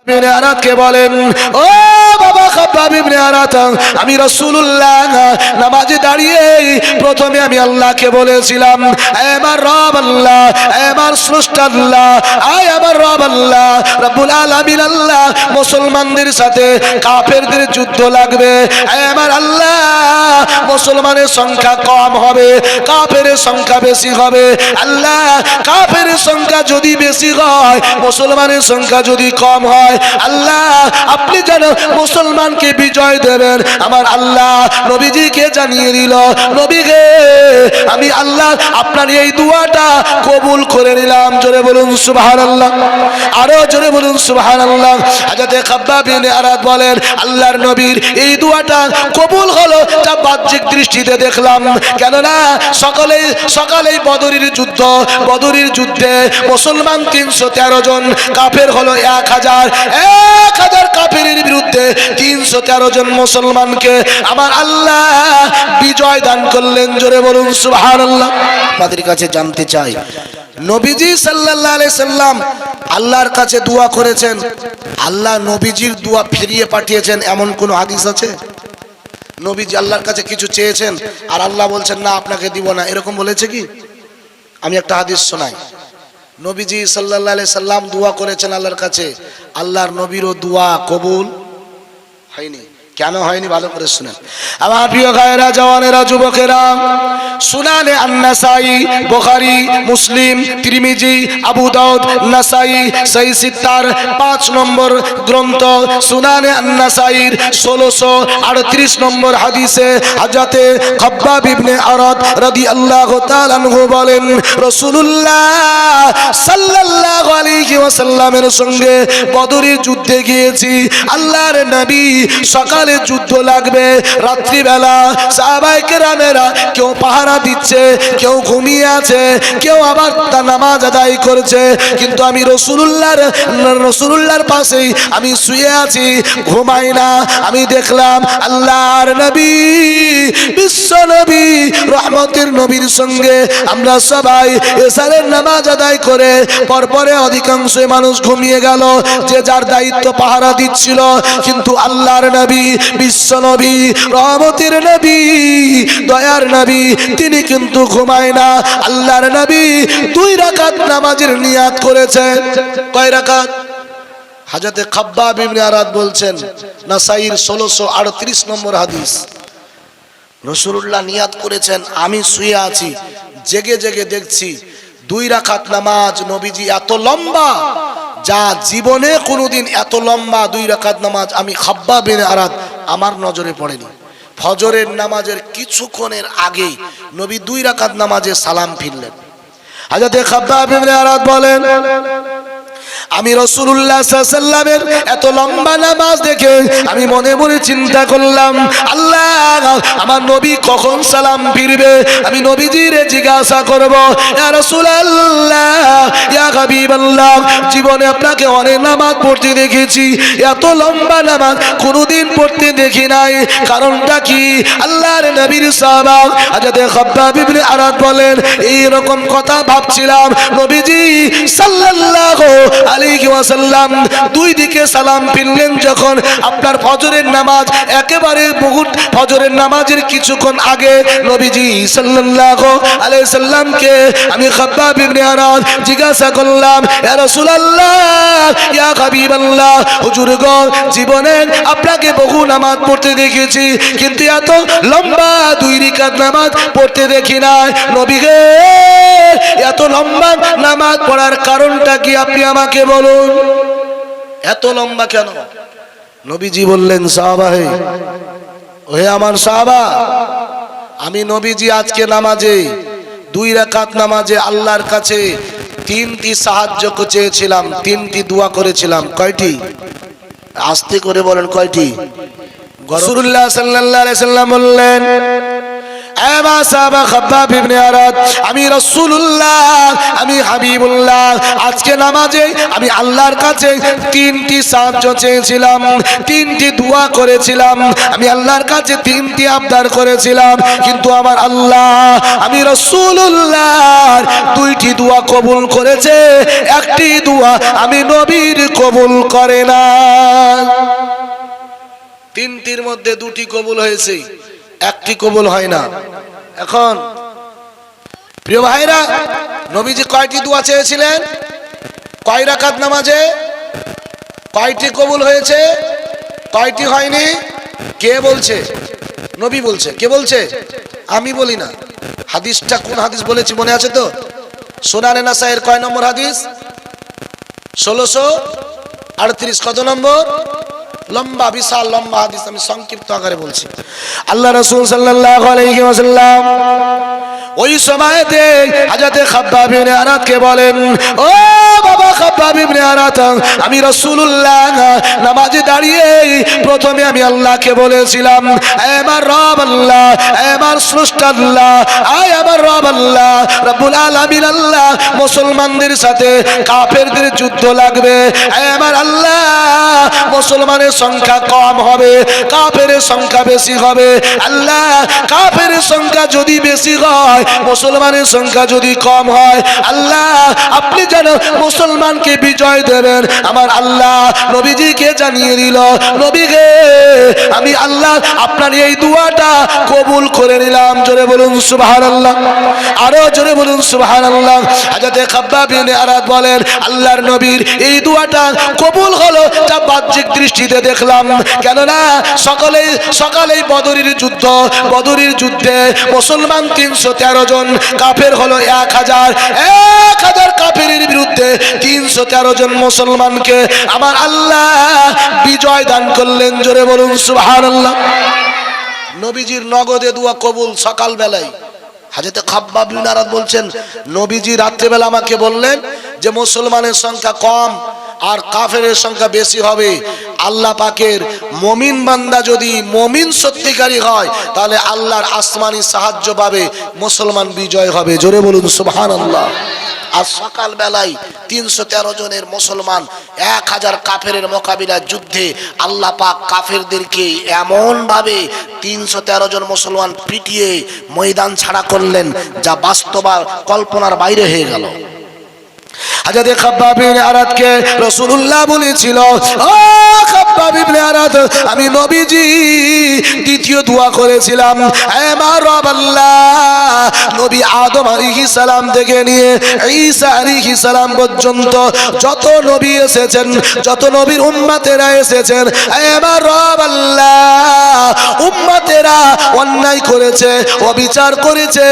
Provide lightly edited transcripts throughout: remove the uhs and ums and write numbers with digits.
ইবনে আরাদ কে বলেন, ও বাবা খাব্বাব ইবনে আরাদ, আমি রাসূলুল্লাহ নামাজে দাঁড়িয়ে প্রথমে আমি আল্লাহকে বলেছিলাম, হে আমার রব আল্লাহ, হে আমার স্রষ্টা আল্লাহ, হে আমার রব আল্লাহ রব্বুল আলামিন আল্লাহ, মুসলমানদের সাথে কাফেরদের যুদ্ধ লাগবে, হে আমার আল্লাহ মুসলমানের সংখ্যা কম হবে, কাফেরের সংখ্যা বেশি হবে, আল্লাহ কাফেরের সংখ্যা যদি বেশি হয়, মুসলমানের সংখ্যা যদি কম হয়, আল্লাহ আপনি যেন মুসলমানকে বিজয় দেবেন। আমার আল্লাহ নবীজিকে জানিয়ে দিল, নবীকে আমি আল্লাহ আপনার এই দোয়াটা কবুল করে নিলাম। জোরে বলুন সুবহানাল্লাহ, আরো জোরে বলুন সুবহানাল্লাহ। হযরতে খাব্বাব ইবনে আরাদ বলেন, আল্লাহর নবীর এই দোয়াটা কবুল হলো যা বাহ্যিক দৃষ্টিতে দেখলাম, কেননা সকালেই বদরের যুদ্ধে মুসলমান 313 জন, কাফের হলো 1000 কাফেরের বিরুদ্ধে 313 জন মুসলমানকে আমার আল্লাহ বিজয় দান করলেন। জোরে বলুন সুবহানাল্লাহ। আপনাদের কাছে জানতে চাই, নবীজি সাল্লাল্লাহু আলাইহি সাল্লাম আল্লাহর কাছে দোয়া করেছেন, আল্লাহ নবীজির দোয়া ফিরিয়ে পাঠিয়েছেন এমন কোন হাদিস আছে? নবীজি আল্লাহর কাছে কিছু চেয়েছেন আর আল্লাহ বলছেন না আপনাকে দিব না, এরকম বলেছে কি? আমি একটা হাদিস শোনাই। নবীজি সাল্লাল্লাহু আলাইহি সাল্লাম দোয়া করেছেন আল্লাহর কাছে, আল্লাহর নবীরও দোয়া কবুল হয়নি। কেন হয়নি ভালো করে শুনেন। আমার প্রিয় ভাইয়েরা, জওয়ানেরা, যুবকেরা, সুনানে আন-নাসাই, বুখারী, মুসলিম, তিরমিজি, আবু দাউদ, নাসাই, সহিহ সিত্তার 5 নম্বর গ্রন্থ সুনানে আন-নাসাইর 1638 নম্বর হাদিসে হযরতে খাব্বাব ইবনে আরাদ রাদিয়াল্লাহু তাআলা আনহু বলেন, রাসূলুল্লাহ সাল্লাল্লাহু আলাইহি ওয়াসাল্লামের সঙ্গে বদরের যুদ্ধে গিয়েছি। আল্লাহর নবী সকালে যুদ্ধ লাগবে, রাত্রিবেলা সাহাবায়ে কেরামেরা কেউ পাহারা দিচ্ছে, কেউ ঘুমিয়ে আছে, কেউ আবার তার নামাজ আদায় করছে, কিন্তু আমি রাসূলুল্লাহর পাশেই আমি শুয়ে আছি, ঘুমাই না। আমি দেখলাম আল্লাহর নবী, বিশ্ব নবী, রহমতের নবীর সঙ্গে আমরা সবাই এশারের নামাজ আদায় করে পরপরে অধিকাংশ মানুষ ঘুমিয়ে গেল, যে যার দায়িত্ব পাহারা দিচ্ছিল, কিন্তু আল্লাহর নবী, বিশ্ব নবী, রহমতের নবী, দয়ার নবী, তিনি কিন্তু ঘুমায় না। আল্লাহর নবী 2 রাকাত নামাজের নিয়াত করেছেন। কয় রাকাত? হযরতে খাব্বাব ইবনে আরাদ বলছেন, নাসাইর 1638 নম্বর হাদিস, রাসূলুল্লাহ নিয়াত করেছেন, আমি শুয়ে আছি, জেগে জেগে দেখছি 2 রাকাত নামাজ। নবীজি এত লম্বা, যা জীবনে কোনোদিন এত লম্বা 2 রাকাত নামাজ আমি খাব্বাব ইবনে আরাদ আমার নজরে পড়েনি। ফজরের নামাজের কিছুক্ষণের আগেই নবী 2 রাকাত নামাজে সালাম ফিরলেন। হযরতে খাব্বাব ইবনে আরাদ বলেন, আমি রাসূলুল্লাহ সাল্লাল্লাহু আলাইহি ওয়াসাল্লামের এত লম্বা নামাজ দেখে আমি মনে মনে চিন্তা করলাম, আল্লাহ আমার নবী কখন সালাম ফিরবে? আমি নবীজিরে জিজ্ঞাসা করব, ইয়া রাসূলুল্লাহ, ইয়া হাবিবাল্লাহ, জীবনে আপনাকে অনেক নামাজ পড়তে দেখেছি, এত লম্বা নামাজ কোনোদিন পড়তে দেখি নাই, কারণটা কি? আল্লাহর নবীর সাহাবা হযরতে খাব্বাব ইবনে আরাদ বলেন, এই রকম কথা ভাবছিলাম, নবীজি সাল্লাল্লাহু আলাইহি ওয়াসাল্লাম 2 দিকে সালাম ফিরলেন যখন, আপনার ফজরের নামাজ একেবারে ফজরের নামাজের কিছুক্ষণ আগে নবীজি সাল্লাল্লাহু আলাইহি সাল্লামকে আমি খাব্বাব ইবনে আরাদ জিজ্ঞাসা করলাম, ইয়া রাসূলুল্লাহ, ইয়া হাবিবাল্লাহ, হুজুর গো, জীবনে আপনাকে বহু নামাজ পড়তে দেখেছি, কিন্তু এত লম্বা 2 রাকাত নামাজ পড়তে দেখি না। নবী গে, এত লম্বা নামাজ পড়ার কারণটা কি আপনি আমাকে বলুন, এত লম্বা কেন? নবীজি বললেন, সাহাবা হে, ওহে আমার সাহাবা, আমি নবীজি আজকে নামাজে 2 রাকাত নামাজে আল্লাহর কাছে 3টি সাহায্য চেয়েছিলাম, 3টি দোয়া করেছিলাম। কয়টি? আস্তে করে বলেন, কয়টি? রাসূলুল্লাহ সাল্লাল্লাহু আলাইহি সাল্লাম বললেন, এমা সাহাবা খাব্বাব ইবনে আরাত, আমি রাসূলুল্লাহ, আমি হাবিবুল্লাহ, আজকে নামাজে আমি আল্লাহর কাছে তিনটি সাহায্য চেয়েছিলাম, তিনটি দোয়া করেছিলাম, আমি আল্লাহর কাছে তিনটি আবদার করেছিলাম, কিন্তু আমার আল্লাহ আমি রাসূলুল্লাহর দুইটি দোয়া কবুল করেছে, একটি দোয়া আমি নবীর কবুল করে না। তিনটির মধ্যে দুটি কবুল হয়েছে, একটি কবুল হয় না। এখন প্রিয় ভাইরা, নবীজি কয়টি দোয়া চেয়েছিলেন? কয় রাকাত নামাজে? কয়টি কবুল হয়েছে? কয়টি হয়নি? কে বলছে? নবী বলছে। কে বলছে? আমি বলি না। হাদিসটা কোন হাদিস বলেছি মনে আছে তো? সুনানে নাসাইয়ের কয় নম্বর হাদিস? 1638। কত নম্বর? লম্বা, বিশাল লম্বা হাদিস, আমি সংক্ষিপ্ত আকারে বলছি। আল্লাহ রাসূল সাল্লাল্লাহু আলাইহি ওয়াসাল্লাম ওই সময়তে হযরত খাব্বাব ইবনে আরাতকে বলেন, ও বাবা খাব্বাব ইবনে আরাত, আমি রাসূলুল্লাহ নামাজে দাঁড়িয়ে প্রথমে আমি আল্লাহকে বলেছিলাম, হে আমার রব আল্লাহ, হে আমার স্রষ্টা আল্লাহ, হে আমার রব আল্লাহ রব্বুল আলামিন আল্লাহ, মুসলমানদের সাথে কাফেরদের যুদ্ধ লাগবে, হে আমার আল্লাহ মুসলমানের সংখ্যা কম হবে, কাফেরের সংখ্যা বেশি হবে, আল্লাহ কাফেরের সংখ্যা যদি বেশি হয়, মুসলমানের সংখ্যা যদি কম হয়, আল্লাহ আপনি যেন মুসলমানকে বিজয় দেবেন। আমার আল্লাহ নবীজিকে জানিয়ে দিল, নবীকে আমি আল্লাহ আপনার এই দোয়াটা কবুল করে নিলাম। জোরে বলুন সুবহানাল্লাহ, আরো জোরে বলুন সুবহানাল্লাহ। হযরত খাব্বাব ইবনে আরাত বলেন, আল্লাহর নবীর এই দোয়াটা কবুল হলো যা বাহ্যিক দৃষ্টিতে দেখলাম, কেননা সকালেই বদরের যুদ্ধে মুসলমান 313 জন, কাফের হলো 1000 কাফেরের বিরুদ্ধে 313 জন মুসলমানকে আমার আল্লাহ বিজয় দান করলেন। জোরে বলুন সুবহানাল্লাহ। নবীজির নগদে দোয়া কবুল সকাল বেলায়। হযরত খাব্বাব ইবনে আরাত বলছেন, নবীজি রাত্রেবেলা আমাকে বললেন যে মুসলমানের সংখ্যা কম আর কাফেরের সংখ্যা বেশি হবে, আল্লাহ পাকের মুমিন বান্দা যদি মুমিন সত্যিকারী হয় তাহলে আল্লাহর আসমানি সাহায্য পাবে, মুসলমান বিজয় হবে। জোরে বলুন সুবহানাল্লাহ। আর সকাল বেলায় 313 জনের মুসলমান 1000 কাফেরের মোকাবিলার যুদ্ধে আল্লাহ পাক কাফেরদেরকে এমন ভাবে 313 জন মুসলমান পিটিয়ে ময়দান ছাড়া করলেন যা বাস্তব কল্পনার বাইরে হয়ে গেল। হযরত খাব্বাব ইবনে আরাতকে রাসূলুল্লাহ বলেছিল, ও খাব্বাব ইবনে আরাত, আমি নবীজি দ্বিতীয় দোয়া করেছিলাম, হে আমার রব আল্লাহ, নবী আদম আলাইহিস সালাম থেকে নিয়ে ঈসা আলাইহিস সালাম পর্যন্ত যত নবী এসেছেন, যত নবীর উম্মতেরা এসেছেন, হে আমার রব আল্লাহ, উম্মতেরা অন্যায় করেছে, অবিচার করেছে,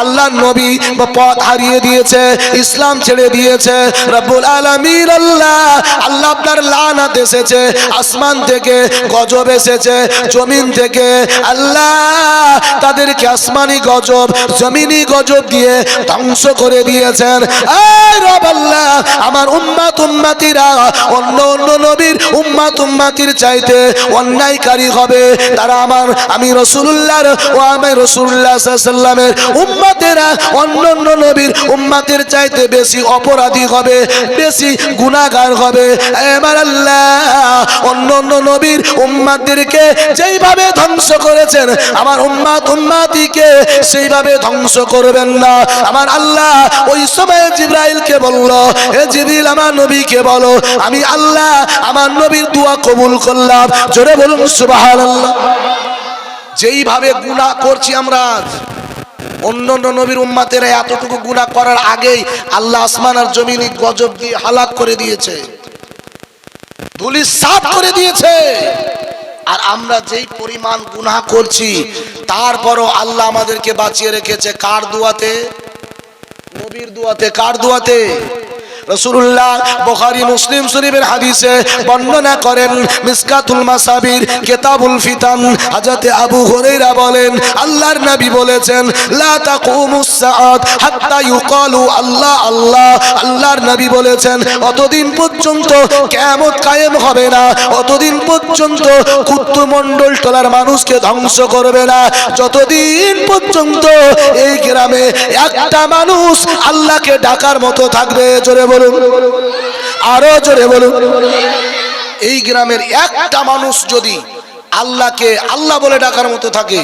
আল্লাহর নবী পথ হারিয়ে দিয়েছে, ইসলাম ছেড়ে দিয়েছে। রব্বুল আলামিন আল্লাহ আপনার লানত এসেছে, আসমান থেকে গজব এসেছে, জমিন থেকে আল্লাহ তাদেরকে আসমানি গজব, জমিনি গজব দিয়ে ধ্বংস করে দিয়েছেন। এই রব আল্লাহ, আমার উম্মতিরা অন্য নবীর উম্মতির চাইতে অন্যায়কারী হবে, তারা আমি রাসূলুল্লাহর ও আমি রাসূলুল্লাহ সাল্লাল্লাহু আলাইহি ওয়াসাল্লামের উম্মতেরা অন্য নবীর উম্মতের চাইতে বেশি অপরাধী হবে, বেশি গুনাহগার হবে। আমার আল্লাহ অন্য নবীর উম্মতদেরকে যেইভাবে ধ্বংস করেছেন আমার উম্মতিকে সেইভাবে ধ্বংস করবেন না। আমার আল্লাহ ওই সময় জিবরাইলকে বলল, হে জিবরিল, আমার নবীকে বলো আমি আল্লাহ আমার নবীর দোয়া কবুল করলাম। জোরে বলুন সুবহানাল্লাহ। যেইভাবে গুনাহ করছি আমরা, অন্য নবীর উম্মতেরা এতটুকু গুনাহ করার আগেই আল্লাহ আসমান আর জমিন গজব দিয়ে হালাক করে দিয়েছে, ধুলিসাৎ করে দিয়েছে। আর আমরা যেই পরিমাণ গুনাহ করছি তারপরও আল্লাহ আমাদেরকে বাঁচিয়ে রেখেছে কার দুয়াতে? নবীর দুয়াতে। কার দুয়াতে? রাসূলুল্লাহ বুখারী মুসলিম শরীফের হাদিসে বর্ণনা করেন, মিসকাতুল মাসাবির কিতাবুল ফিতান, হযরত আবু হুরায়রা বলেন আল্লাহর নবী বলেছেন লা তাকুমুস সাআত হাত্তা ইউকালু আল্লাহ আল্লাহ। আল্লাহর নবী বলেছেন অতদিন পর্যন্ত কিয়ামত কায়েম হবে না, অতদিন পর্যন্ত কুতুমণ্ডল টলার মানুষকে ধ্বংস করবে না, যতদিন পর্যন্ত এই গ্রামে একটা মানুষ আল্লাহকে ডাকার মতো থাকবে। জোরে বলুন, আরো জোরে বলুন। এই গ্রামের একটা মানুষ যদি আল্লাহকে আল্লাহ বলে ডাকার মতো থাকে,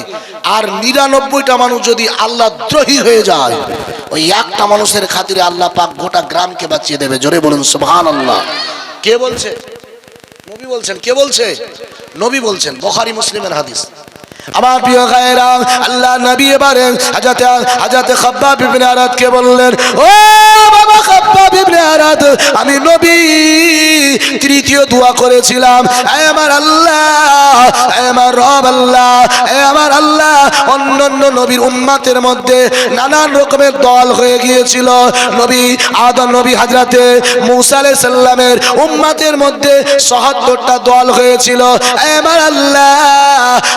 আর ৯৯টা মানুষ যদি আল্লাহ দ্রোহী হয়ে যায়, ওই একটা মানুষের খাতিরে আল্লাহ পাক গোটা গ্রামকে বাঁচিয়ে দেবে। জোরে বলুন সুবহানাল্লাহ। কে বলছে? নবী বলছেন। কে বলছে? নবী বলছেন। বুখারী মুসলিমের হাদিস। আমার প্রিয় ভাইরা, আল্লাহ নবী এবারে হযরত খাব্বাব ইবনে আরাদকে বললেন, ও বাবা খাব্বাব ইবনে আরাদ, আমি নবী তৃতীয় দোয়া করেছিলাম, হে আমার আল্লাহ, হে আমার রব আল্লাহ, হে আমার আল্লাহ, অন্যান্য নবীর উম্মতের মধ্যে নানান রকমের দল হয়ে গিয়েছিল। নবী আদম, নবী হযরতে মূসা আলাইহিস সালামের উম্মতের মধ্যে ৭৭টা দল হয়েছিল। হে আমার আল্লাহ,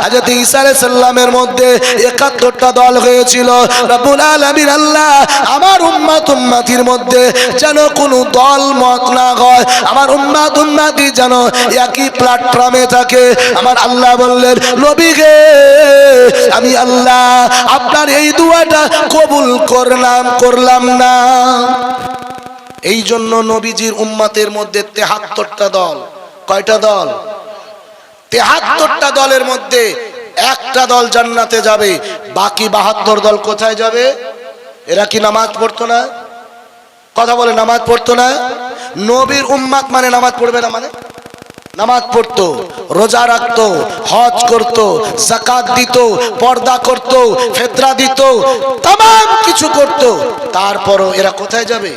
হযরত ঈসা আলাইহিস সালামের মধ্যে ৭১টা দল হয়েছিল। রব্বুল আলামিন আল্লাহ, আমার উম্মতির মধ্যে যেন কোনো দল মত না হয়, আমার উম্মতি যেন একই প্ল্যাটফর্মে থাকে। আমার আল্লাহ বললেন, নবী গে, আমি আল্লাহ আপনার এই দোয়াটা কবুল করলাম না। এই জন্য নবীজির উম্মতের মধ্যে ৭৩টা দল। কয়টা দল? ৭৩টা দলের মধ্যে একটা দল জান্নাতে যাবে, বাকি ৭২ দল কোথায় যাবে? এরা কি নামাজ পড়তো না? কথা বলে, নামাজ পড়তো না? নবীর উম্মত মানে নামাজ পড়বে না? মানে নামাজ পড়তো, রোজা রাখতো, হজ করতো, যাকাত দিত, পর্দা করতো, ফিতরা দিত, तमाम কিছু করতো। তারপরও এরা কোথায় যাবে?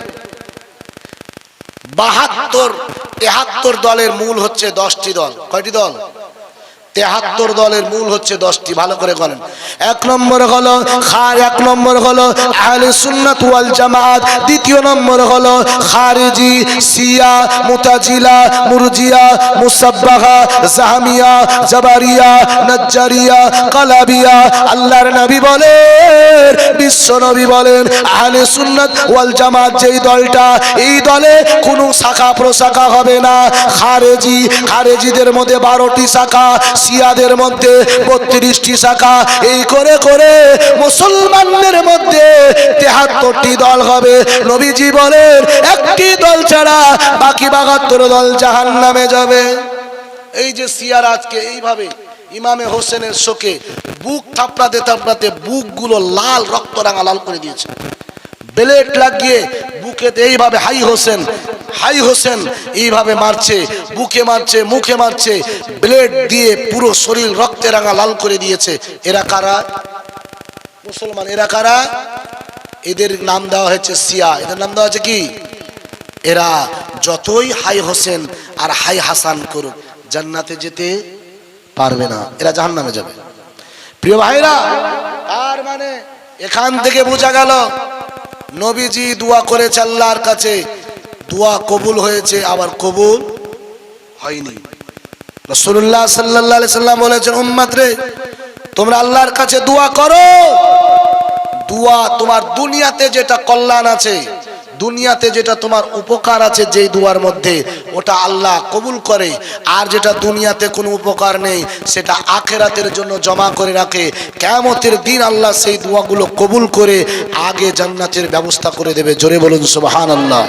৭২ দলের মূল হচ্ছে 10টি দল। কয়টি দল? ৭৩ দলের মূল হচ্ছে 10টি। ভালো করে বলেন। এক নম্বর হলো আহলে সুন্নাত ওয়াল জামাত। দ্বিতীয় নম্বর হলো খারিজি, শিয়া, মুতাজিলা, মুরজিয়া, মুসাব্বাহা, জাহমিয়া, জাবারিয়া, নাজ্জারিয়া, কালাবিয়া। আল্লাহর নবী বলেন, বিশ্ব নবী বলেন, আহলে সুন্নাত ওয়াল জামাত যেই দলটা, এই দলে কোনো শাখা প্রশাখা হবে না। খারেজিদের মধ্যে 12টি শাখা, শিয়াদের মধ্যে 32টি শাখা, এই করে করে মুসলমানদের মধ্যে 73টি দল হবে। নবীজি বলেন, একটি দল ছাড়া বাকি 72 দল জাহান্নামে যাবে। এই যে শিয়ার আজকে এইভাবে ইমামে হোসেনের শোকে বুক থাপড়াতে বুকগুলো লাল, রক্ত রাঙা লাল করে দিয়েছে। ব্লেড লাগিয়ে বুকেতে এইভাবে হাই হোসেন এইভাবে মারছে, বুকে মারছে, মুখে মারছে, ব্লেড দিয়ে পুরো শরীর রক্তে রাঙা লাল করে দিয়েছে। এরা কারা? মুসলমান। এরা কারা? এদের নাম দেওয়া হয়েছে শিয়া। এদের নাম দেওয়া হয়েছে কি? এরা যতই হাই হোসেন আর হাই হাসান করুক, জান্নাতে যেতে পারবে না, এরা জাহান্নামে যাবে। প্রিয় ভাইরা, আর মানে এখান থেকে বোঝা গেল নবীজি দোয়া করেছে আল্লাহর কাছে, দোয়া কবুল হয়েছে, আবার কবুল হয়নি। রাসূলুল্লাহ সাল্লাল্লাহু আলাইহি সাল্লাম বলেছেন, উম্মত রে, তোমরা আল্লাহর কাছে দোয়া করো। দোয়া তোমার দুনিয়াতে যেটা কল্যাণ আছে, দুনিয়াতে যেটা তোমার উপকার আছে, যেই দোয়ার মধ্যে, ওটা আল্লাহ কবুল করে। আর যেটা দুনিয়াতে কোনো উপকার নেই, সেটা আখিরাতের জন্য জমা করে রাখে। কিয়ামতের দিন আল্লাহ সেই দোয়াগুলো কবুল করে আগে জান্নাতের ব্যবস্থা করে দেবে। জোরে বলুন সুবহানাল্লাহ।